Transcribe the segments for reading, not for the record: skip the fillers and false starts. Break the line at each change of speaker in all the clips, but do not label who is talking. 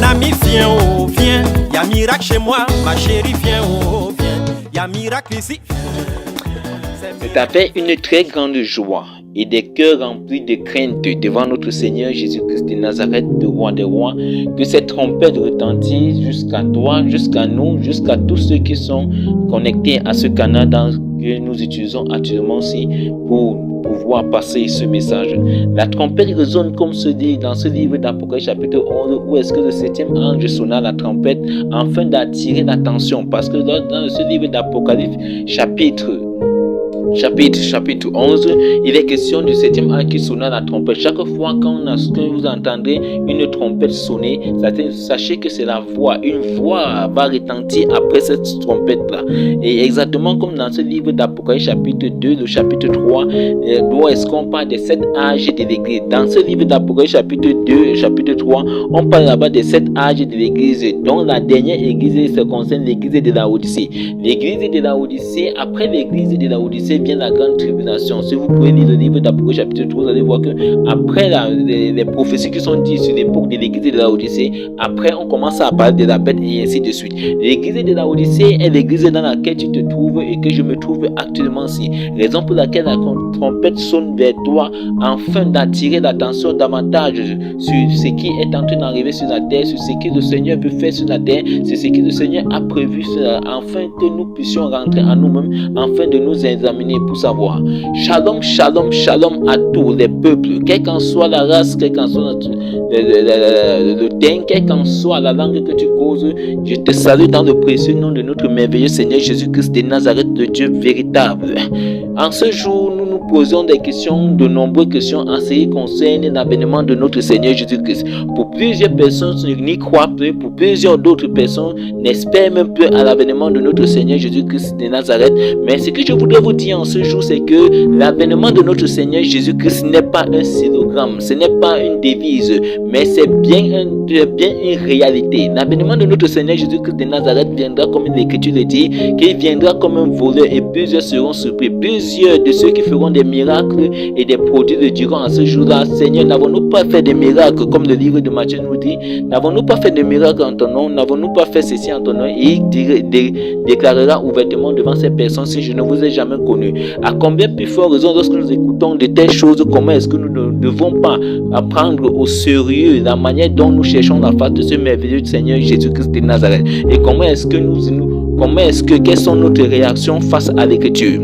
ami, viens, oh, viens. Y'a miracle chez moi, ma chérie, viens, oh, viens. Y'a miracle ici.
C'est avec une très grande joie et des cœurs remplis de crainte devant notre Seigneur Jésus-Christ de Nazareth, le roi des rois, que cette trompette retentit jusqu'à toi, jusqu'à nous, jusqu'à tous ceux qui sont connectés à ce canal que nous utilisons actuellement aussi pour pouvoir passer ce message. La trompette résonne comme se dit dans ce livre d'Apocalypse chapitre 11, où est-ce que le 7e ange sonna la trompette afin d'attirer l'attention, parce que dans ce livre d'Apocalypse chapitre 11, il est question du 7e ange qui sonna la trompette. Chaque fois que vous entendez une trompette sonner, sachez que c'est la voix. Une voix va retentir après cette trompette-là. Et exactement comme dans ce livre d'Apocalypse chapitre 2, le chapitre 3, où est-ce qu'on parle des 7 âges de l'église. Dans ce livre d'Apocalypse chapitre 2, chapitre 3, on parle là-bas des 7 âges de l'église, dont la dernière église se concerne l'église de Laodicée. L'église de Laodicée, après l'église de Laodicée, vient la grande tribulation. Si vous pouvez lire le livre d'Apocalypse chapitre 3, vous allez voir que après les prophéties qui sont dites sur l'époque de l'église de Laodicée, après on commence à parler de la bête et ainsi de suite. L'église de Laodicée est l'église dans laquelle tu te trouves et que je me trouve actuellement ici. Raison pour laquelle la trompette sonne vers toi afin d'attirer l'attention davantage sur ce qui est en train d'arriver sur la terre, sur ce que le Seigneur veut faire sur la terre, sur ce que le Seigneur a prévu afin que nous puissions rentrer en nous-mêmes, afin de nous examiner pour savoir. Shalom, shalom, shalom à tous les peuples, quelle qu'en soit la race, quel qu'en soit le teint, quelle qu'en soit la langue que tu causes, je te salue dans le précieux nom de notre merveilleux Seigneur Jésus-Christ de Nazareth, le Dieu véritable. En ce jour, nous nous posons des questions, de nombreuses questions en ce qui concerne l'avènement de notre Seigneur Jésus-Christ. Pour plusieurs personnes n'y croient plus, pour plusieurs d'autres personnes n'espèrent même plus à l'avènement de notre Seigneur Jésus-Christ de Nazareth. Mais ce que je voudrais vous dire en ce jour, c'est que l'avènement de notre Seigneur Jésus-Christ n'est pas un slogan, ce n'est pas une devise, mais c'est bien une réalité. L'avènement de notre Seigneur Jésus-Christ de Nazareth viendra comme l'Écriture le dit, qu'il viendra comme un voleur et plusieurs seront surpris. Plusieurs de ceux qui feront des miracles et des prodiges le diront en ce jour-là: Seigneur, n'avons-nous pas fait des miracles comme le livre de Matthieu nous dit? N'avons-nous pas fait des miracles en ton nom? N'avons-nous pas fait ceci en ton nom? Et il déclarera ouvertement devant ces personnes: si je ne vous ai jamais connu. À combien plus fort raison lorsque nous écoutons de telles choses, comment est-ce que nous ne devons pas prendre au sérieux la manière dont nous cherchons la face de ce merveilleux Seigneur Jésus-Christ de Nazareth? Et quelles sont notre réactions face à l'Écriture,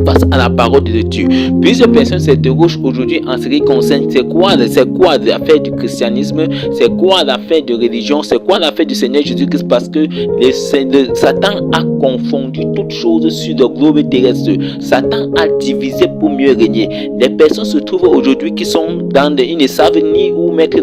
face à la parole de Dieu? Plusieurs personnes s'interrogent aujourd'hui en ce qui concerne c'est quoi l'affaire du christianisme, c'est quoi l'affaire de religion, c'est quoi l'affaire du Seigneur Jésus-Christ, parce que Satan a confondu toutes choses sur le globe terrestre. Satan a divisé pour mieux régner. Des personnes se trouvent aujourd'hui qui sont ils ne savent ni où mettre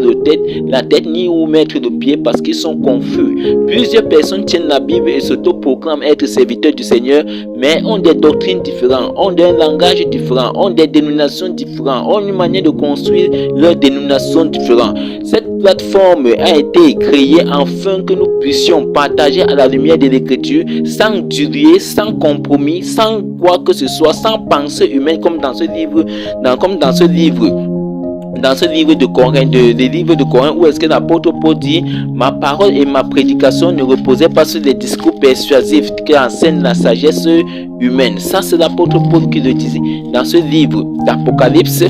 la tête ni où mettre le pied parce qu'ils sont confus. Plusieurs personnes tiennent la Bible et s'auto-proclament être serviteurs du Seigneur, mais ont des doctrines différentes, ont un langage différent, ont des dénominations différentes, ont une manière de construire leur dénomination différente. Cette plateforme a été créée afin que nous puissions partager à la lumière de l'Écriture sans durer, sans compromis, sans quoi que ce soit, sans pensée humaine, comme dans ce livre de Corinthe, où est-ce que l'apôtre Paul dit: ma parole et ma prédication ne reposaient pas sur les discours persuasifs qui enseignent la sagesse humaine. Ça, c'est l'apôtre Paul qui le disait dans ce livre d'Apocalypse,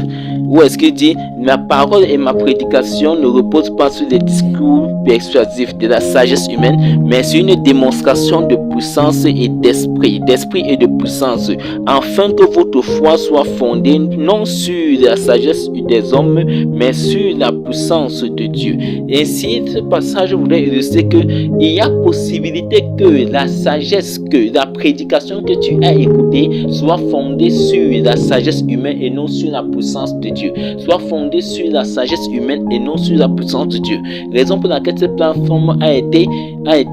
où est-ce qu'il dit: ma parole et ma prédication ne reposent pas sur les discours persuasifs de la sagesse humaine, mais sur une démonstration de puissance et d'esprit et de puissance, afin que votre foi soit fondée non sur la sagesse des hommes, mais sur la puissance de Dieu. Ainsi, ce passage voudrait illustrer qu'il y a possibilité que la sagesse, que la prédication que tu as écoutée soit fondée sur la sagesse humaine et non sur la puissance de Dieu. Soit fondée sur la sagesse humaine et non sur la puissance de Dieu. Raison pour laquelle cette plateforme a été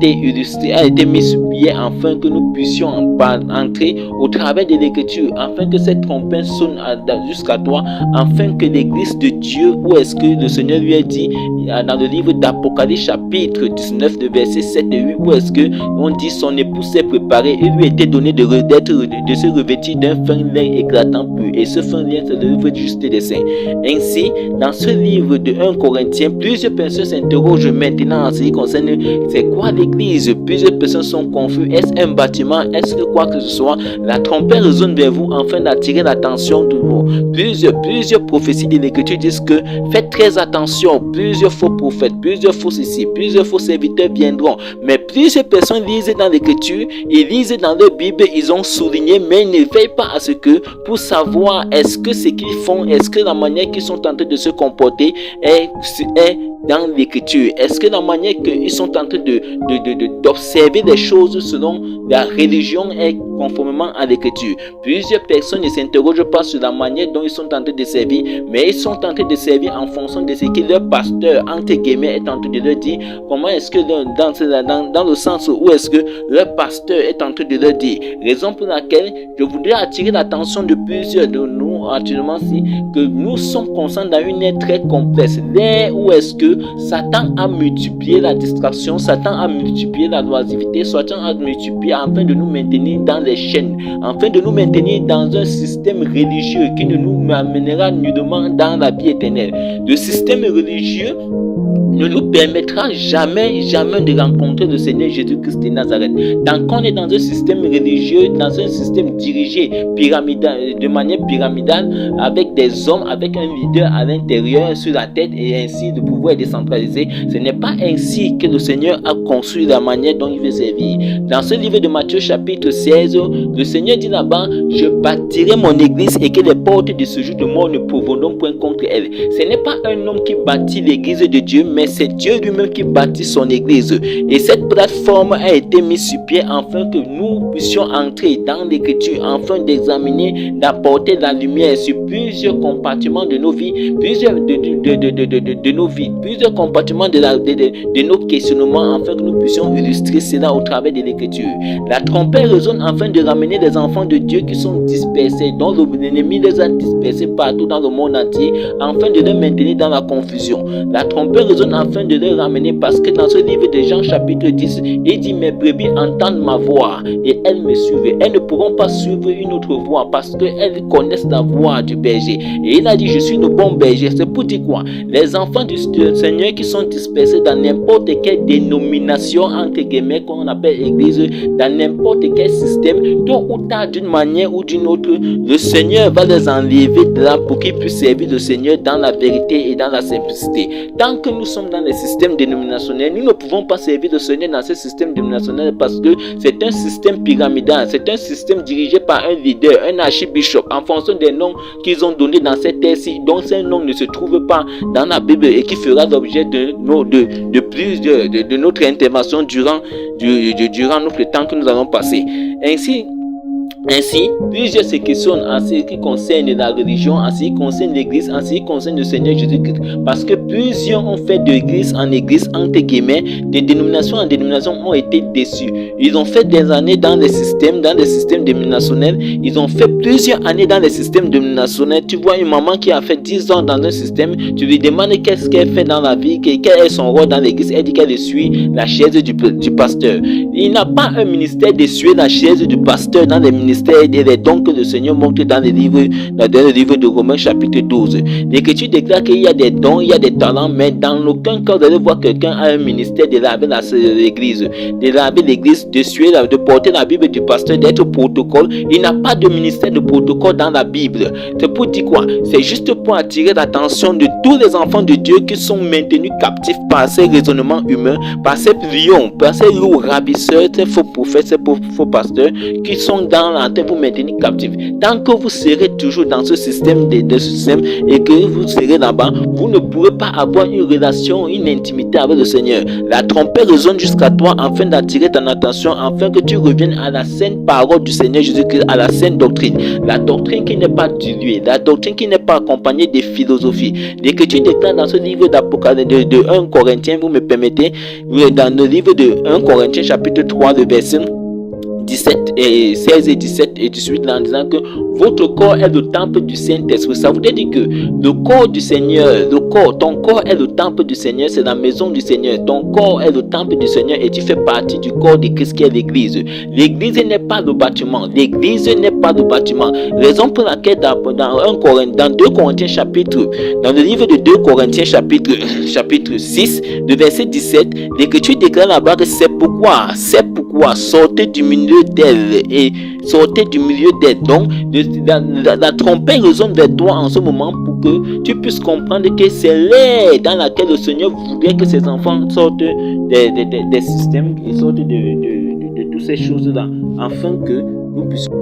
illustrée, a été mise sur pied afin que nous puissions entrer au travers de l'Écriture, afin que cette trompette sonne jusqu'à toi, afin que l'église de Dieu, où est-ce que le Seigneur lui a dit: dans le livre d'Apocalypse chapitre 19 de versets 7 et 8 où est-ce que on dit son époux s'est préparé et lui était donné de se revêtir d'un fin lin éclatant pur, et ce fin lin c'est le livre de justice des saints. Ainsi, dans ce livre de 1 Corinthiens, plusieurs personnes s'interrogent maintenant en ce qui concerne c'est quoi l'église. Plusieurs personnes sont confuses. Est-ce un bâtiment? Est-ce que quoi que ce soit? La trompette résonne vers vous afin d'attirer l'attention de vous. Plusieurs prophéties de l'écriture disent que faites très attention. Plusieurs faux prophètes, plusieurs faux ici, plusieurs faux serviteurs viendront. Mais plusieurs personnes lisent dans l'écriture, ils lisent dans leur Bible, ils ont souligné, mais ils ne veillent pas à ce que pour savoir est-ce que ce qu'ils font, est-ce que la manière qu'ils sont en train de se comporter est dans l'écriture. Est-ce que la manière qu'ils sont en train d'observer les choses selon la religion est conformément à l'écriture. Plusieurs personnes ne s'interrogent pas sur la manière dont ils sont en train de servir, mais ils sont en train de servir en fonction de ce que leur pasteur, entre guillemets, est en train de leur dire. Comment est-ce que dans le sens où est-ce que leur pasteur est en train de leur dire. Raison pour laquelle je voudrais attirer l'attention de plusieurs de nous actuellement que nous sommes conscients dans une ère très complexe. L'ère où est-ce que Satan a multiplié la distraction, Satan a multiplié la loisivité, Satan a multiplié afin de nous maintenir dans les chaînes, afin de nous maintenir dans un système religieux qui ne nous amènera nullement dans la vie éternelle. Le système religieux ne nous permettra jamais de rencontrer le Seigneur Jésus-Christ de Nazareth. Tant qu'on est dans un système religieux, dans un système dirigé de manière pyramidale, avec des hommes, avec un leader à l'intérieur, sur la tête, et ainsi le pouvoir est décentralisé, ce n'est pas ainsi que le Seigneur a conçu la manière dont il veut servir. Dans ce livre de Matthieu chapitre 16, le Seigneur dit là-bas, je bâtirai mon église et que les portes de ce jour de mort ne pourront point contre elle. Ce n'est pas un homme qui bâtit l'église de Dieu, mais c'est Dieu lui-même qui bâtit son église. Et cette plateforme a été mise sur pied afin que nous puissions entrer dans l'écriture, afin d'examiner, d'apporter la lumière sur plusieurs compartiments de nos vies, plusieurs compartiments de nos questionnements, afin que nous puissions illustrer cela au travers de l'écriture. La trompette résonne afin de ramener les enfants de Dieu qui sont dispersés, dont l'ennemi les a dispersés partout dans le monde entier, afin de les maintenir dans la confusion. La trompette résonne afin de les ramener, parce que dans ce livre de Jean chapitre 10, il dit, mes brebis entendent ma voix et elles me suivent. Elles ne pourront pas suivre une autre voix parce qu'elles connaissent la voix du berger. Et il a dit, je suis le bon berger. C'est pour dire quoi? Les enfants du Seigneur qui sont dispersés dans n'importe quelle dénomination, entre guillemets, qu'on appelle église, dans n'importe quel système, tôt ou tard, d'une manière ou d'une autre, le Seigneur va les enlever de là pour qu'ils puissent servir le Seigneur dans la vérité et dans la simplicité. Tant que nous sommes dans les systèmes dénominationnels, nous ne pouvons pas servir le Seigneur dans ce système dénominationnel parce que c'est un système pyramidal, c'est un système dirigé par un leader, un archibishop, en fonction des noms qu'ils ont donnés dans cette terre-ci, dont ces noms ne se trouvent pas dans la Bible et qui fera l'objet de notre intervention durant notre temps que nous allons passer. Ainsi, plusieurs se questionnent en ce qui concerne la religion, en ce qui concerne l'église, en ce qui concerne le Seigneur Jésus-Christ. Parce que plusieurs ont fait d'église en église, entre guillemets, de dénomination en dénomination, ont été déçus. Ils ont fait des années dans les systèmes dénominationnels. Ils ont fait plusieurs années dans les systèmes dénominationnels. Tu vois une maman qui a fait 10 ans dans un système, tu lui demandes qu'est-ce qu'elle fait dans la vie, quel est son rôle dans l'église. Elle dit qu'elle suit la chaise du pasteur. Il n'a pas un ministère de suivre la chaise du pasteur dans les ministères et les dons que le Seigneur montre dans le livre de Romains chapitre 12. L'Écriture déclare qu'il y a des dons, il y a des talents, mais dans aucun cas vous allez voir quelqu'un a un ministère de laver l'église, de suivre, de porter la Bible du pasteur, d'être au protocole. Il n'a pas de ministère de protocole dans la Bible. C'est pour dire quoi? C'est juste pour attirer l'attention de tous les enfants de Dieu qui sont maintenus captifs par ces raisonnements humains, par ces lions, par ces loups ravisseurs, ces faux prophètes, ces faux pasteurs qui sont dans la tête vous maintenir captif. Tant que vous serez toujours dans ce système et que vous serez là-bas, vous ne pourrez pas avoir une relation, une intimité avec le Seigneur. La trompette résonne jusqu'à toi afin d'attirer ton attention, afin que tu reviennes à la sainte parole du Seigneur Jésus-Christ, à la sainte doctrine. La doctrine qui n'est pas diluée, la doctrine qui n'est pas accompagnée des philosophies. L'Écriture déclare dans ce livre d'Apocalypse de 1 Corinthiens, vous me permettez, dans le livre de 1 Corinthiens chapitre 3, le verset 17, 16 et 17 et 18 là, en disant que votre corps est le temple du Saint-Esprit. Ça voudrait dire que le corps du Seigneur, ton corps est le temple du Seigneur, c'est la maison du Seigneur. Ton corps est le temple du Seigneur et tu fais partie du corps de Christ qui est l'église. L'église n'est pas le bâtiment. L'église n'est pas le bâtiment. Raison pour laquelle dans 2 Corinthiens chapitre, dans le livre de 2 Corinthiens chapitre 6, le verset 17, l'Écriture déclare là-bas que c'est pourquoi, sortez du milieu d'elle et sortez du milieu d'elle. Donc, la trompette résonne vers toi en ce moment pour que tu puisses comprendre que c'est l'ère dans laquelle le Seigneur voudrait que ses enfants sortent des systèmes et sortent de toutes ces choses-là, afin que nous puissions.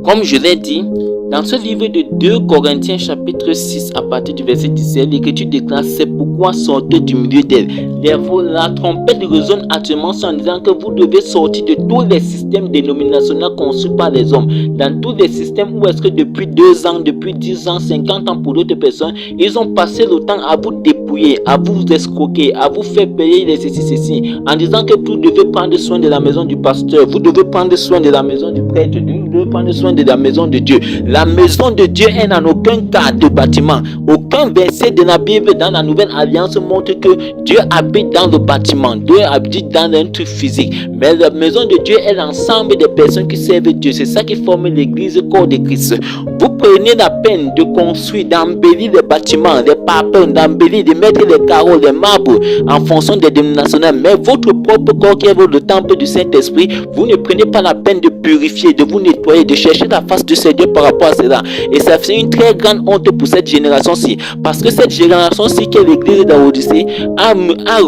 Comme je l'ai dit, dans ce livre de 2 Corinthiens chapitre 6 à partir du verset 17, l'Écriture déclare: c'est pourquoi sortez du milieu d'elle. La trompette résonne actuellement en disant que vous devez sortir de tous les systèmes dénominationnels conçus par les hommes. Dans tous les systèmes où est-ce que depuis 2 ans, depuis 10 ans, 50 ans pour d'autres personnes, ils ont passé le temps à vous dépouiller, à vous escroquer, à vous faire payer les ceci, en disant que vous devez prendre soin de la maison du pasteur, vous devez prendre soin de la maison du prêtre, vous devez prendre soin de la maison de Dieu. La maison de Dieu est en aucun cas de bâtiment. Aucun verset de la Bible dans la Nouvelle Alliance montre que Dieu habite dans le bâtiment. Dieu habite dans un truc physique. Mais la maison de Dieu est l'ensemble des personnes qui servent Dieu. C'est ça qui forme l'église corps de Christ. Vous prenez la peine de construire, d'embellir les bâtiments, les papins, d'embellir, de mettre les carreaux, les marbres en fonction des dénominations. Mais votre propre corps qui est le temple du Saint-Esprit, vous ne prenez pas la peine de purifier, de vous nettoyer, de chercher la face de Dieu par rapport à cela. Et ça fait une très grande honte pour cette génération-ci. Parce que cette génération-ci qui est l'église d'Odyssée a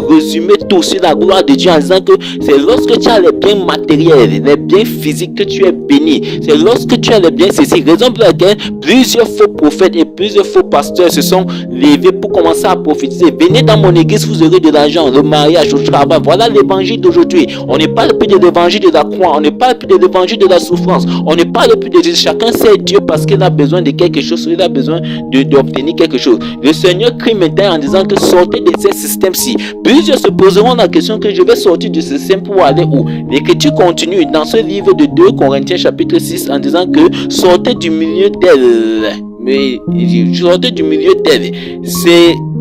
résumé tout sur la gloire de Dieu en disant que c'est lorsque tu as les biens matériels, les biens physiques que tu es béni. C'est lorsque tu as les biens ceci. Raison pour laquelle plusieurs faux prophètes et plusieurs faux pasteurs se sont levés pour commencer à prophétiser. Venez dans mon église, vous aurez de l'argent, le mariage, le travail. Voilà l'évangile d'aujourd'hui. On ne parle plus de l'évangile de la croix, on ne parle plus de l'évangile de la souffrance, on ne parle plus de Dieu. Chacun sait Dieu parce qu'il a besoin de quelque chose, il a besoin d'obtenir quelque chose. Le Seigneur crie maintenant en disant que sortez de ces systèmes-ci. Plusieurs se poseront la question que je vais sortir de ce système pour aller où? L'Écriture continue dans ce livre de 2 Corinthiens chapitre 6 en disant que sortez du milieu d'elle. Mais sortez du milieu d'elle.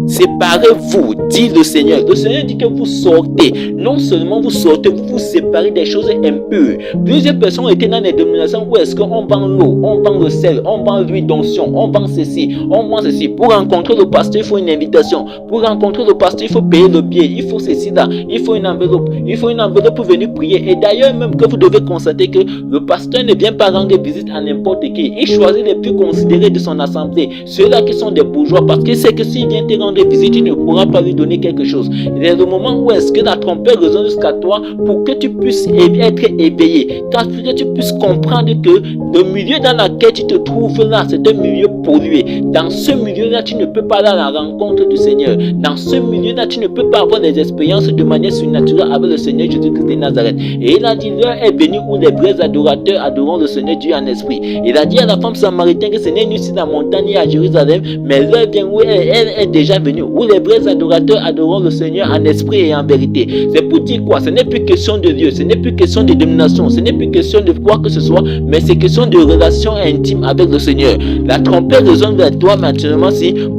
Séparez-vous, dit le Seigneur. Le Seigneur dit que vous sortez. Non seulement vous sortez, vous vous séparez des choses impures. Plusieurs personnes étaient dans des dénominations où est-ce qu'on vend l'eau, on vend le sel, on vend l'huile d'onction, on vend ceci, on vend ceci. Pour rencontrer le pasteur, il faut une invitation. Pour rencontrer le pasteur, il faut payer le billet. Il faut ceci là. Il faut une enveloppe. Il faut une enveloppe pour venir prier. Et d'ailleurs, même que vous devez constater que le pasteur ne vient pas rendre visite à n'importe qui. Il choisit les plus considérés de son assemblée. Ceux-là qui sont des bourgeois, parce qu'il sait que s'il vient te rendre visite, il ne pourra pas lui donner quelque chose. Il est le moment où est-ce que la trompette résonne jusqu'à toi pour que tu puisses être éveillé, que tu puisses comprendre que le milieu dans lequel tu te trouves là, c'est un milieu pollué. Dans ce milieu-là, tu ne peux pas aller à la rencontre du Seigneur. Dans ce milieu-là, tu ne peux pas avoir des expériences de manière surnaturelle avec le Seigneur Jésus-Christ de Nazareth. Et il a dit, l'heure est venue où les vrais adorateurs adoreront le Seigneur Dieu en esprit. Il a dit à la femme samaritaine que ce n'est ni sur la montagne à Jérusalem, mais l'heure vient où elle est déjà venue, où les vrais adorateurs adoreront le Seigneur en esprit et en vérité. C'est pour dire quoi? Ce n'est plus question de Dieu, ce n'est plus question de domination, ce n'est plus question de quoi que ce soit, mais c'est question de relation intime avec le Seigneur. La trompette résonne vers toi maintenant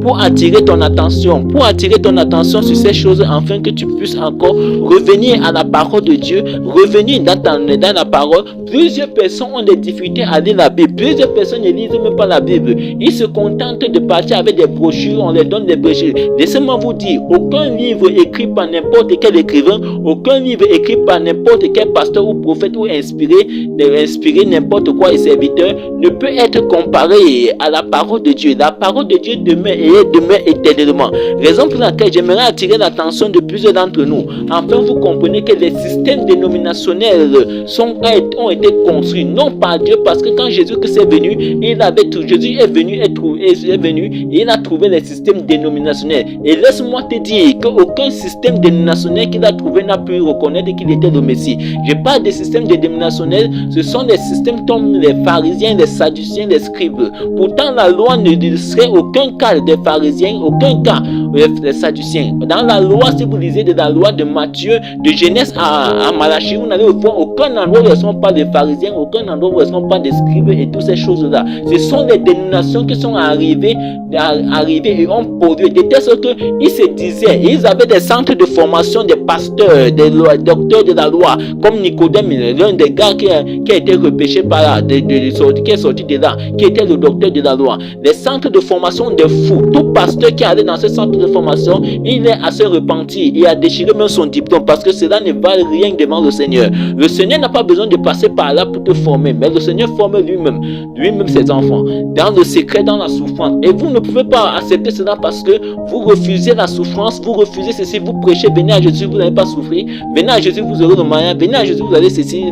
pour attirer ton attention, sur ces choses afin que tu puisses encore revenir à la parole de Dieu, revenir dans la parole. Plusieurs personnes ont des difficultés à lire la Bible, plusieurs personnes ne lisent même pas la Bible. Ils se contentent de partir avec des brochures, on les donne des brochures. Laissez-moi vous dire, aucun livre écrit par n'importe quel écrivain, aucun livre écrit par n'importe quel pasteur ou prophète ou inspiré n'importe quoi et serviteur ne peut être comparé à la parole de Dieu. La parole de Dieu demeure éternellement. Raison pour laquelle j'aimerais attirer l'attention de plusieurs d'entre nous. Enfin, vous comprenez que les systèmes dénominationnels ont été construits non par Dieu, parce que quand Jésus est venu, Jésus est venu est venu et il a trouvé les systèmes dénominationnels. Et laisse-moi te dire qu'aucun système dénominationnel qu'il a trouvé n'a pu reconnaître qu'il était le Messie. Je parle des systèmes dénominationnels, ce sont des systèmes comme les pharisiens, les sadduciens, les scribes. Pourtant, la loi ne serait aucun cas des pharisiens, aucun cas des sadduciens. Dans la loi, si vous lisez de la loi de Matthieu, de Genèse à Malachie, vous n'allez voir aucun endroit où ne sont pas des pharisiens, aucun endroit où ne sont pas des scribes et toutes ces choses-là. Ce sont les dénominations qui sont arrivées et ont produit de telle sorte qu'ils se disaient, ils avaient des centres de formation des pasteurs, des docteurs de la loi, comme Nicodème, l'un des gars qui a été repêché par là, qui est sorti de là, qui était le docteur de la loi. Les centres de formation des fous, tout pasteur qui allait dans ce centre de formation, il est assez repenti, il a déchiré même son diplôme parce que cela ne valent rien devant le Seigneur. Le Seigneur n'a pas besoin de passer par là pour te former, mais le Seigneur forme lui-même ses enfants, dans le secret, dans la souffrance. Et vous ne pouvez pas accepter cela parce que vous refusez la souffrance, vous refusez ceci, vous prêchez, venez à Jésus, vous n'allez pas souffrir, venez à Jésus, vous aurez le moyen, venez à Jésus, vous allez ceci,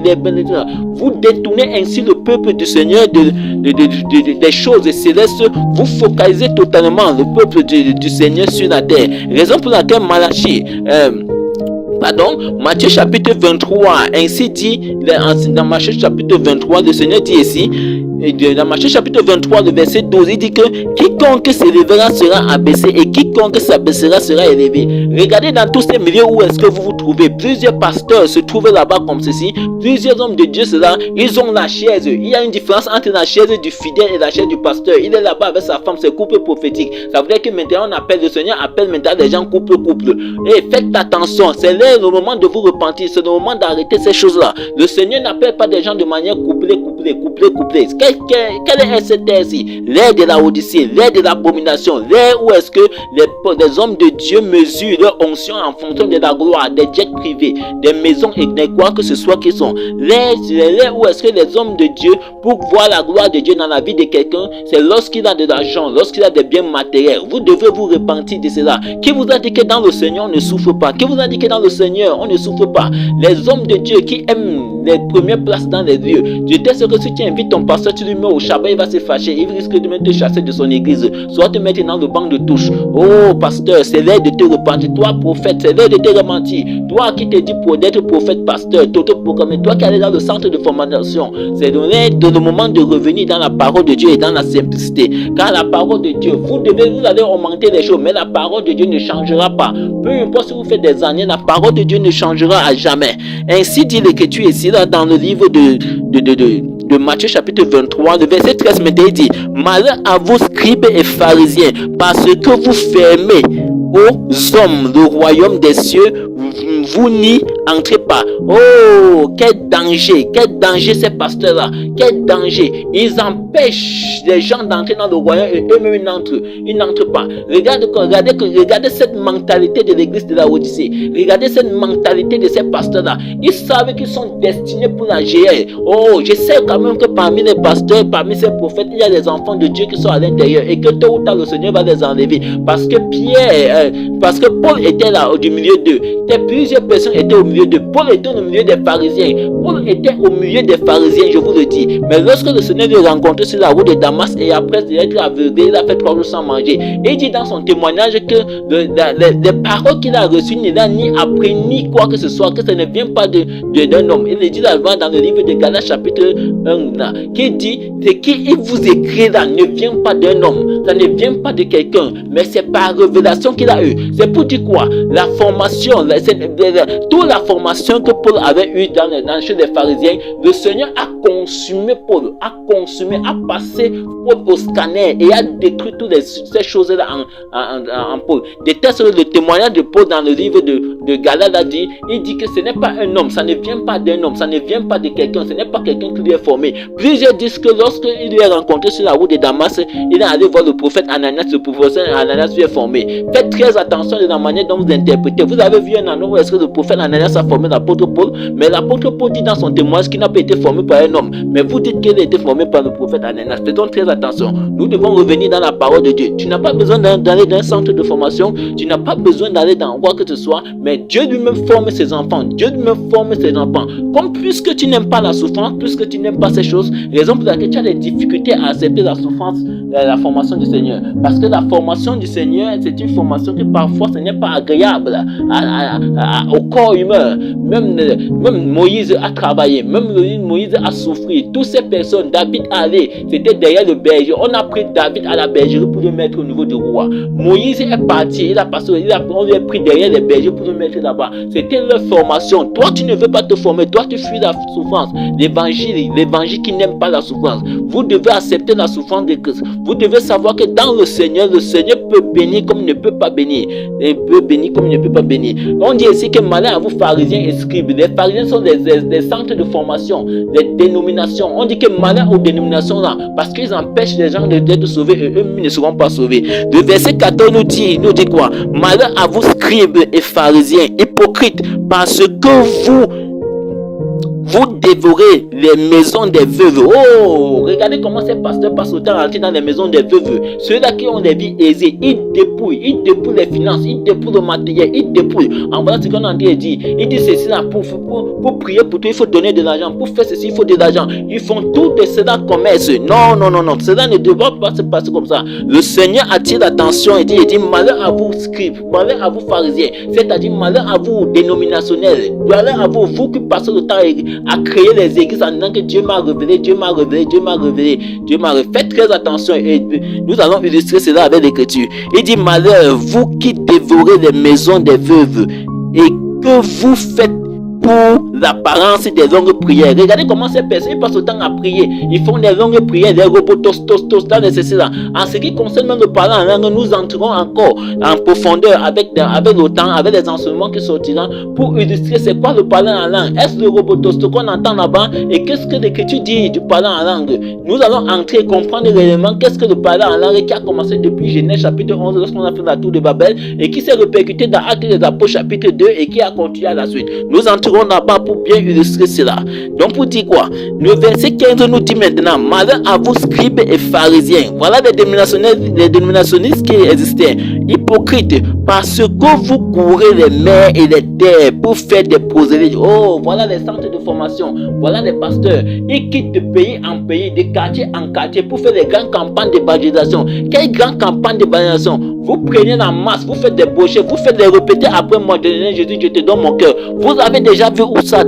vous détournez ainsi le peuple du Seigneur des choses célestes, vous focalisez totalement le peuple du Seigneur sur la terre. Raison pour laquelle Matthieu chapitre 23, ainsi dit, dans Matthieu chapitre 23, le Seigneur dit ici, dans Matthieu chapitre 23, le verset 12, il dit que quiconque s'élèvera sera abaissé et quiconque s'abaissera sera élevé. Regardez dans tous ces milieux où est-ce que vous vous trouvez. Plusieurs pasteurs se trouvent là-bas comme ceci. Plusieurs hommes de Dieu, ils ont la chaise. Il y a une différence entre la chaise du fidèle et la chaise du pasteur. Il est là-bas avec sa femme, c'est couple prophétique. Ça veut dire que maintenant on appelle le Seigneur, appelle maintenant les gens couple. Et faites attention, c'est là le moment de vous repentir, c'est le moment d'arrêter ces choses-là. Le Seigneur n'appelle pas des gens de manière couplée. Quelle est cette terre-ci? L'ère de la Odyssée, l'ère de l'abomination, l'ère où est-ce que les hommes de Dieu mesurent leur onction en fonction de la gloire, des jets privés, des maisons et des quoi que ce soit qui sont. L'ère où est-ce que les hommes de Dieu, pour voir la gloire de Dieu dans la vie de quelqu'un, c'est lorsqu'il a de l'argent, lorsqu'il a des biens matériels. Vous devez vous repentir de cela. Qui vous a dit que dans le Seigneur on ne souffre pas? Qui vous a dit que dans le Seigneur on ne souffre pas? Les hommes de Dieu qui aiment les premières places dans les lieux, je te sais que si tu invites ton pasteur, tu lui mets au Shabbat, il va se fâcher, il risque de même te chasser de son église, soit te mettre dans le banc de touche. Oh pasteur, c'est l'heure de te repentir. Toi prophète, c'est l'heure de te repentir. Toi qui te dis pour d'être prophète, pasteur, t'auto-proclamer, toi qui allais dans le centre de formation, c'est le moment de revenir dans la parole de Dieu et dans la simplicité. Car la parole de Dieu, vous allez augmenter les choses, mais la parole de Dieu ne changera pas. Peu importe si vous faites des années, la parole de Dieu ne changera à jamais. Ainsi dit l'Écriture ici, là, dans le livre de Matthieu chapitre 23, le verset 13, il dit: malheur à vous scribes et pharisiens, parce que vous fermez aux hommes le royaume des cieux, vous n'y entrez pas. Oh, quel danger ces pasteurs-là, quel danger. Ils empêchent les gens d'entrer dans le royaume et eux-mêmes ils n'entrent pas. Regardez cette mentalité de l'église de la Odyssée. Regardez cette mentalité de ces pasteurs-là. Ils savent qu'ils sont destinés pour la gérer. Oh, je sais quand même que parmi les pasteurs, parmi ces prophètes, il y a des enfants de Dieu qui sont à l'intérieur et que tôt ou tard le Seigneur va les enlever. Parce que Paul était là au milieu d'eux. Plusieurs personnes étaient au milieu d'eux. Paul était au milieu des pharisiens. Paul était au milieu des pharisiens, je vous le dis. Mais lorsque le Seigneur le rencontre sur la route de Damas et après d'être aveuglé, il a fait 3 jours sans manger. Et il dit dans son témoignage que les paroles qu'il a reçues ne l'a ni appris ni quoi que ce soit, que ça ne vient pas d'un homme. Il le dit dans le livre de Galates chapitre 1 là, qui dit ce qu'il vous écrit là ne vient pas d'un homme, ça ne vient pas de quelqu'un, mais c'est par révélation qu'il a eu. C'est pour dire quoi? La formation, toute la formation que Paul avait eue chez les pharisiens, le Seigneur a consumé Paul, a passé Paul au scanner et a détruit toutes ces choses-là en Paul. De telle sorte, le témoignage de Paul dans le livre de Galates a dit, il dit que ce n'est pas un homme, ça ne vient pas d'un homme, ça ne vient pas de quelqu'un, ce n'est pas quelqu'un qui lui est formé. Plusieurs disent que lorsqu'il lui est rencontré sur la route de Damas, il est allé voir le prophète Ananias, le prophète Ananias lui est formé. Faites très attention de la manière dont vous interprétez. Vous avez vu un endroit où est-ce que le prophète Ananias a formé l'apôtre Paul, mais l'apôtre Paul dit dans son témoignage qu'il n'a pas été formé par un homme. Mais vous dites qu'elle a été formée par le prophète Ananas. Faisons très attention. Nous devons revenir dans la parole de Dieu. Tu n'as pas besoin d'aller dans un centre de formation. Tu n'as pas besoin d'aller dans quoi que ce soit. Mais Dieu lui-même forme ses enfants. Dieu lui-même forme ses enfants. Comme puisque tu n'aimes pas la souffrance, puisque tu n'aimes pas ces choses, raison pour laquelle tu as des difficultés à accepter la souffrance, la formation du Seigneur. Parce que la formation du Seigneur, c'est une formation que parfois ce n'est pas agréable au corps humain. Même Moïse a travaillé, même Moïse a souffert. Toutes ces personnes, David allait, c'était derrière le berger. On a pris David à la bergerie pour le mettre au niveau du roi. Moïse est parti, on lui a pris derrière les bergers pour le mettre là-bas. C'était leur formation. Toi, tu ne veux pas te former, toi, tu fuis la souffrance. L'évangile qui n'aime pas la souffrance. Vous devez accepter la souffrance de Christ. Vous devez savoir que dans le Seigneur peut bénir comme il ne peut pas bénir. Il peut bénir comme il ne peut pas bénir. On dit ici que malheur à vous, pharisiens et scribes. Les pharisiens sont des centres de formation, des dénominations. On dit que malheur aux dénominations là, parce qu'ils empêchent les gens d'être sauvés et eux ne seront pas sauvés. Le verset 14 nous dit quoi? Malheur à vous, scribes et pharisiens, hypocrites, parce que vous dévorez les maisons des veuves. Oh, regardez comment ces pasteurs passent autant à entrer dans les maisons des veuves. Ceux-là qui ont des vies aisées, ils dépouillent les finances, ils dépouillent le matériel, ils dépouillent. En voilà ce qu'on a dit. Ils disent ceci là, pour prier pour tout, il faut donner de l'argent. Pour faire ceci, il faut de l'argent. Ils font tout de cela commerce. Non. Cela ne doit pas se passer comme ça. Le Seigneur attire l'attention et dit malheur à vous, scribes, malheur à vous, pharisiens. C'est-à-dire malheur à vous, dénominationnels. Malheur à vous, vous qui passez le temps à créer les églises en disant que Dieu m'a révélé. Faites très attention et nous allons illustrer cela avec l'écriture. Il dit malheur, vous qui dévorez les maisons des veuves et que vous faites pour l'apparence des longues prières. Regardez comment ces personnes passent autant à prier. Ils font des longues prières, des robots dans les ceci-là. En ce qui concerne même le parler en langue, nous entrerons encore en profondeur avec le temps, avec les enseignements qui sortiront pour illustrer c'est quoi le parler en langue. Est-ce le robotos qu'on entend là-bas et qu'est-ce que l'Écriture dit du parler en langue? Nous allons entrer et comprendre réellement qu'est-ce que le parler en langue qui a commencé depuis Genèse chapitre 11 lorsqu'on a fait la tour de Babel et qui s'est répercuté dans Actes des Apôtres chapitre 2 et qui a continué à la suite. Nous entrons là-bas pour bien illustrer cela. Donc pour dire quoi? Le verset 15 nous dit maintenant malheur à vous, scribes et pharisiens. Voilà les dénominationnistes qui existaient. Hypocrites, parce que vous courez les mers et les terres pour faire des prosélytes. Oh, voilà les centres de formation. Voilà les pasteurs. Ils quittent de pays en pays, de quartier en quartier pour faire des grandes campagnes d'évangélisation. Quelles grandes campagnes d'évangélisation? Vous prenez la masse, vous faites des brochets, vous faites des répéter après moi. Jésus, je te donne mon cœur. Vous avez déjà vu où ça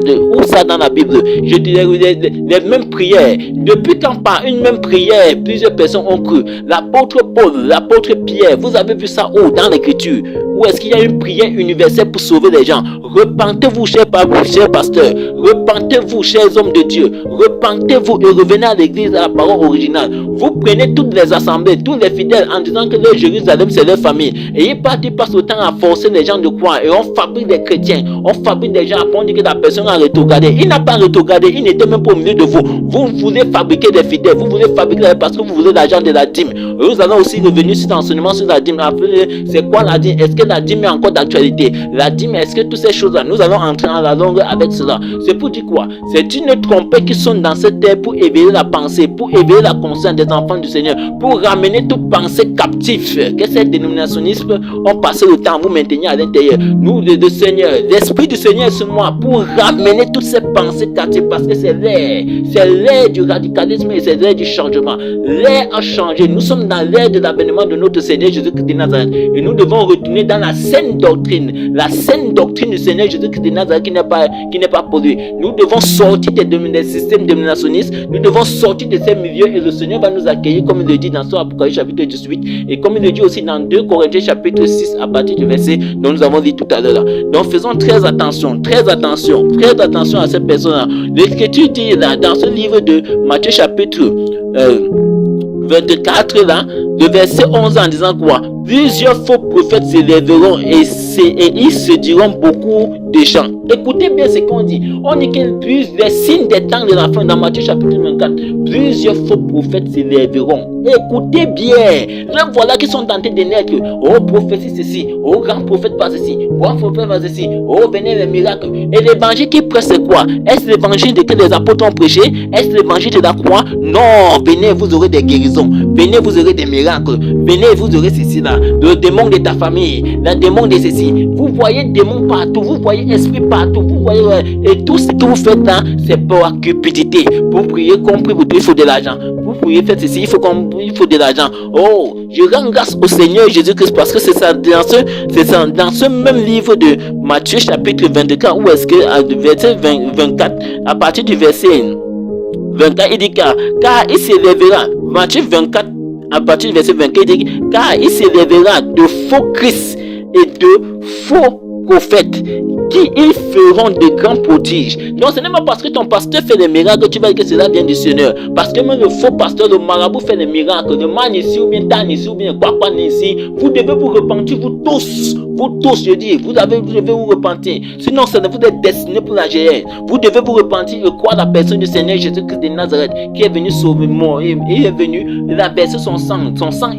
dans la Bible? Je dirais les mêmes prières. Depuis quand par une même prière, plusieurs personnes ont cru? L'apôtre Paul, l'apôtre Pierre, vous avez vu ça où dans l'Écriture? Où est-ce qu'il y a une prière universelle pour sauver les gens? Repentez-vous, chers pasteurs. Repentez-vous, chers hommes de Dieu. Repentez-vous et revenez à l'église, à la parole originale. Vous prenez toutes les assemblées, tous les fidèles en disant que leur Jérusalem c'est leur famille. Et ils passent autant à forcer les gens de croire. Et on fabrique des chrétiens. On fabrique des gens à dire que la personne a rétrogradé. Il n'a pas rétrogradé. Il n'était même pas au milieu de vous. Vous voulez fabriquer des fidèles. Vous voulez fabriquer parce que vous voulez l'argent de la dîme. Nous allons aussi revenir sur l'enseignement sur la dîme. C'est quoi la dîme? Est-ce que la dîme est encore d'actualité? La dîme, est-ce que toutes ces choses-là, nous allons entrer en la longue avec cela. C'est pour dire quoi? C'est une trompette qui sonne dans cette terre pour éveiller la pensée, pour éveiller la conscience des enfants du Seigneur, pour ramener toute pensée captive. Que ces dénominationnistes ont passé le temps à vous maintenir à l'intérieur. Nous, le Seigneur, l'Esprit du Seigneur sur moi, pour ramener toutes ces pensées captives, parce que c'est l'ère du radicalisme et c'est l'ère du changement. L'ère a changé. Nous sommes dans l'ère de l'avènement de notre Seigneur Jésus-Christ de Nazareth. Et nous devons retourner dans la saine doctrine du Seigneur Jésus-Christ de Nazareth qui n'est pas polluée. Nous devons sortir des systèmes dénominationnistes. Nous devons sortir de ces milieux et le Seigneur va nous accueillir comme il le dit dans son Apocalypse chapitre 18 et comme il le dit aussi dans 2 Corinthiens chapitre 6 à partir du verset dont nous avons dit tout à l'heure. Donc faisons très attention à ces personnes-là. L'Écriture dit là dans ce livre de Matthieu chapitre 24 là, le verset 11 en disant quoi? Plusieurs faux prophètes s'élèveront et ils séduiront beaucoup de gens. Écoutez bien ce qu'on dit. On dit que les signes des temps de la fin, dans Matthieu chapitre 24, plusieurs faux prophètes s'élèveront. Écoutez bien. Là, voilà qui sont tentés de naître. Oh, prophétie ceci. Oh, grand prophète pas ceci. Grand prophète pas ceci. Oh, venez les miracles. Et l'évangile qui prêche, c'est quoi? Est-ce l'évangile que les apôtres ont prêché? Est-ce l'évangile de la croix? Non. Venez, vous aurez des guérisons. Venez, vous aurez des miracles. Venez, vous aurez ceci là. Le démon de ta famille. Le démon de ceci. Vous voyez démon partout. Vous voyez esprit partout. Vous voyez. Et tout ce que vous faites là, c'est pour cupidité. Pour prier, compris, il faut de l'argent. Pour prier, faites ceci, il faut de l'argent. Oh, je rends grâce au Seigneur Jésus-Christ parce que c'est ça, dans ce même livre de Matthieu chapitre 24, où est-ce que, verset 24, à partir du verset 24, il dit car il s'élèvera, Matthieu 24, à partir du verset 24, il dit car il s'élèvera de faux Christ et de faux prophètes qui ils feront de grands prodiges. Donc ce n'est pas parce que ton pasteur fait des miracles que tu vas dire que cela vient du Seigneur. Parce que même le faux pasteur, le marabout fait des miracles, le man ici ou bien tan ici ou bien quoi ici, vous devez vous repentir, vous tous, je dis, vous devez vous repentir. Sinon, vous êtes destinés pour la géhenne. Vous devez vous repentir et croire la personne du Seigneur Jésus-Christ de Nazareth qui est venu sauver moi. Il est venu verser son sang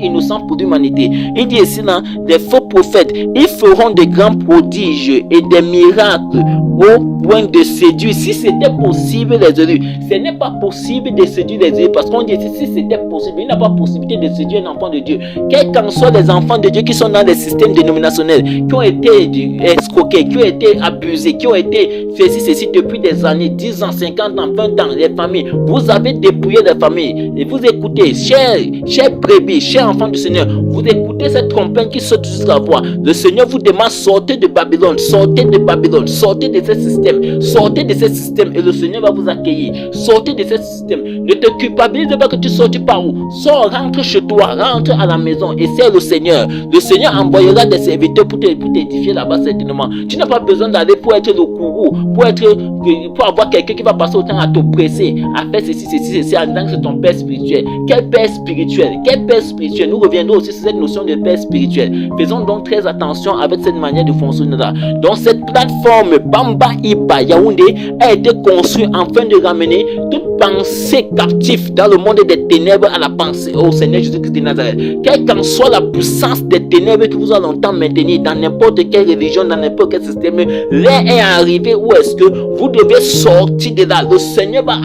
innocent pour l'humanité. Il dit ici là, les faux prophètes, ils feront de grands prodiges et des miracles au point de séduire. Si c'était possible les élus, ce n'est pas possible de séduire les élus parce qu'on dit si c'était possible, il n'y a pas possibilité de séduire un enfant de Dieu. Quels qu'en soient les enfants de Dieu qui sont dans les systèmes dénominationnels, qui ont été escroqués, qui ont été abusés, qui ont été fait ceci depuis des années, 10 ans, 50 ans, 20 ans, les familles, vous avez dépouillé les familles et vous écoutez, chers brebis, chers enfants du Seigneur, vous écoutez cette trompette qui saute sur la voix. Le Seigneur vous demande sortez de Babylone, sortez de ce système et le Seigneur va vous accueillir. Sortez de ce système. Ne te culpabilise pas que tu sortes par où. Sors, rentre chez toi, rentre à la maison et sers le Seigneur. Le Seigneur envoyera des serviteurs pour t'édifier là-bas certainement. Tu n'as pas besoin d'aller pour être le courroux, pour avoir quelqu'un qui va passer autant à t'oppresser, à faire ceci, en disant que c'est ton père spirituel. Quel père spirituel? Nous reviendrons aussi sur cette notion de père spirituel. Faisons donc très attention avec cette manière de fonctionner là. Donc cette plateforme Bamba Iba Yaoundé a été construite afin de ramener toute pensée captive dans le monde des ténèbres à la pensée au Seigneur Jésus-Christ de Nazareth. Quelle qu'en soit la puissance des ténèbres que vous allez longtemps maintenir dans n'importe quelle religion, dans n'importe quel système, l'heure est arrivée où est-ce que vous devez sortir de là. Le Seigneur va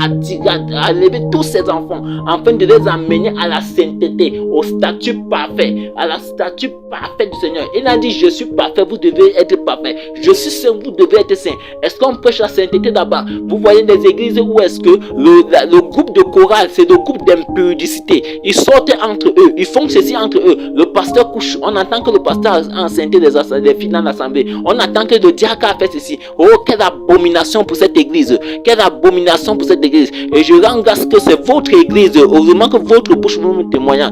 lever tous ses enfants afin de les amener à la sainteté, au statut parfait, à la statut parfait du Seigneur. Il a dit je suis parfait, vous devez être parfait. Je suis saint, vous devez être saint. Est-ce qu'on prêche la sainteté d'abord? Vous voyez des églises où est-ce que le groupe de chorale, c'est le groupe d'impudicité. Ils sortent entre eux, ils font ceci entre eux. Le pasteur couche, on attend que le pasteur a enceinté les filles dans l'assemblée. On attend que le diacre a fait ceci. Oh, quelle abomination pour cette église. Quelle abomination pour cette église. Et je rends grâce que c'est votre église. Heureusement que votre bouche vous témoigne,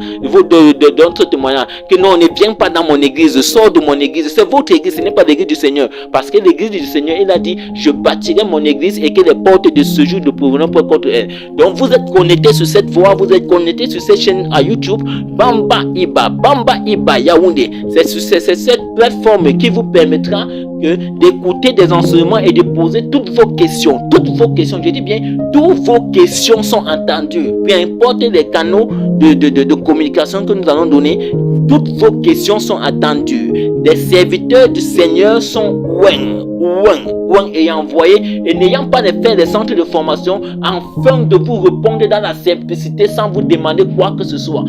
d'autres témoignent que non, ne viens pas dans mon église, sors de mon église. C'est votre église, ce n'est pas l'église du Seigneur. Parce que l'église du Seigneur, il a dit, je bâtirai mon église et que les portes de ce jour ne pourront pas contre elle. Donc vous êtes connectés sur cette voie, vous êtes connectés sur cette chaîne à YouTube, Bamba Iba Yaoundé. C'est cette plateforme qui vous permettra d'écouter des enseignements et de poser toutes vos questions. Je dis bien, toutes vos questions sont entendues. Peu importe les canaux de communication que nous allons donner, toutes vos questions sont entendues. Des serviteurs du Seigneur sont et envoyés et n'ayant pas fait des centres de formation afin de vous répondre dans la simplicité sans vous demander quoi que ce soit.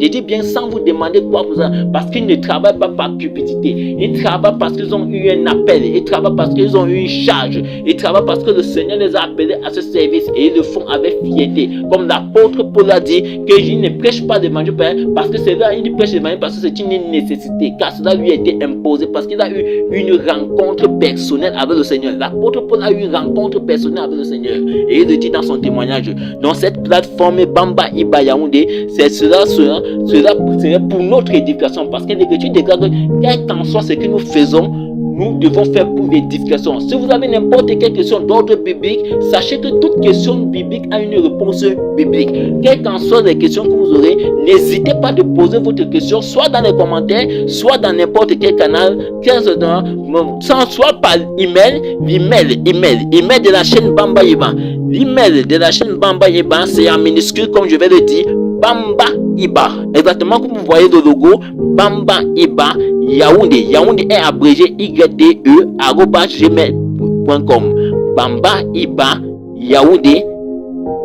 Je dis bien sans vous demander quoi que ce soit, parce qu'ils ne travaillent pas par cupidité. Ils travaillent parce qu'ils ont eu un appel. Ils travaillent parce qu'ils ont eu une charge. Ils travaillent parce que le Seigneur les a appelés à ce service et ils le font avec fierté. Comme l'apôtre Paul a dit que je ne prêche pas de l'évangile parce que c'est là, il prêche l'évangile parce que c'est une nécessité, car cela lui a été imposé, parce qu'il a eu une rencontre personnelle avec le Seigneur. L'apôtre Paul a eu une rencontre personnelle avec le Seigneur et il le dit dans son témoignage. Dans cette plateforme Bamba Iba Yaoundé, cela serait pour notre éducation, parce que l'Écriture déclare que quel qu'en soit ce que nous faisons, nous devons faire pour l'édification. Si vous avez n'importe quelle question d'ordre biblique, sachez que toute question biblique a une réponse biblique. Quelles qu'en soient les questions que vous aurez, n'hésitez pas de poser votre question, soit dans les commentaires, soit dans n'importe quel canal, soit par email de la chaîne Bamba Iba. L'email de la chaîne Bamba Iba, c'est en minuscule, comme je vais le dire, Bamba Iba. Exactement comme vous voyez le logo, Bamba Iba, Yaoundé. Yaoundé est abrégé YDE@gmail.com. Bamba Iba, Yaoundé,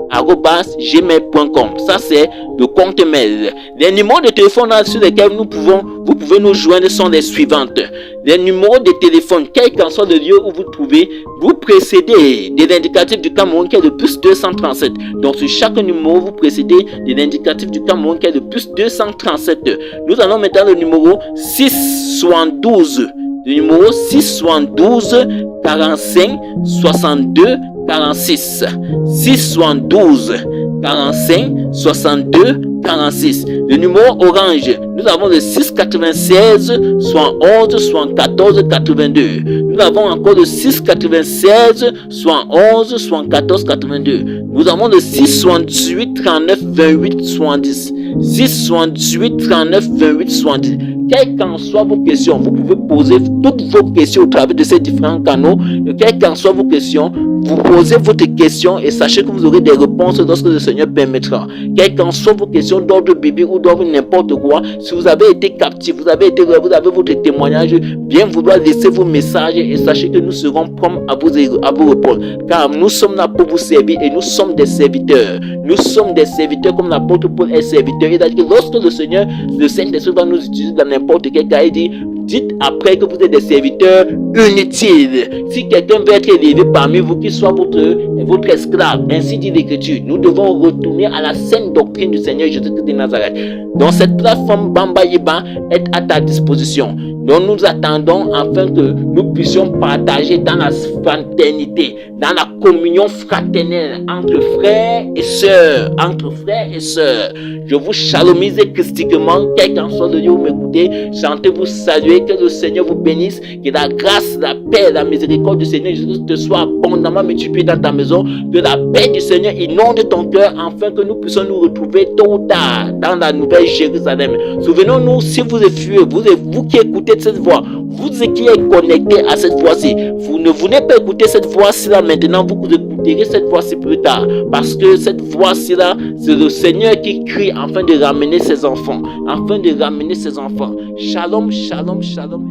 @gmail.com. Ça c'est le compte mail. Les numéros de téléphone sur lesquels vous pouvez nous joindre sont les suivantes. Les numéros de téléphone, quel qu'en soit le lieu où vous trouvez, vous précédez de l'indicatif du Cameroun qui est le plus 237. Donc sur chaque numéro, vous précédez de l'indicatif du Cameroun qui est le plus 237. Nous allons maintenant le numéro 672. Le numéro 672 45 62 46. 672 45 62 46. Le numéro orange, nous avons le 696 71 74 82. Nous avons encore le 696 71 74 82. Nous avons le 668 39 28 70. 668 39 28 70. Quelles qu'en soient vos questions, vous pouvez poser toutes vos questions au travers de ces différents canaux. Quelles qu'en soient vos questions, vous posez votre question et sachez que vous aurez des réponses lorsque le Seigneur permettra. Quelles qu'en soient vos questions d'ordre biblique ou d'ordre n'importe quoi, si vous avez été captif, vous avez votre témoignage, bien vouloir laisser vos messages et sachez que nous serons prompts à vous répondre. Car nous sommes là pour vous servir et nous sommes des serviteurs. Nous sommes des serviteurs comme l'apôtre Paul est serviteur. Il a dit que lorsque le Seigneur, le Saint-Esprit va nous utiliser dans n'importe quel cas, il dit, dites après que vous êtes des serviteurs inutiles. Si quelqu'un veut être élevé parmi vous, qu'il soit votre esclave, ainsi dit l'Écriture, nous devons retourner à la saine doctrine du Seigneur Jésus-Christ de Nazareth. Donc cette plateforme Bamba Iba est à ta disposition. Donc nous attendons afin que nous puissions partager dans la fraternité, dans la communion fraternelle entre frères et sœurs, Je vous chalomise christiquement, quel qu'en soit le lieu où vous m'écoutez. Chantez, vous saluer, que le Seigneur vous bénisse, que la grâce, la paix, la miséricorde du Seigneur Jésus te soit abondamment multipliée dans ta maison, que la paix du Seigneur inonde ton cœur, afin que nous puissions nous retrouver tôt ou tard dans la nouvelle Jérusalem. Souvenons-nous, si vous effuyez, vous qui écoutez cette voix, vous qui êtes connectés à cette voix-ci, vous ne voulez pas écouter cette voix-ci là maintenant, vous écouterez cette voix-ci plus tard, parce que cette voix-ci là, c'est le Seigneur qui crie afin de ramener ses enfants, Shalom, shalom, shalom.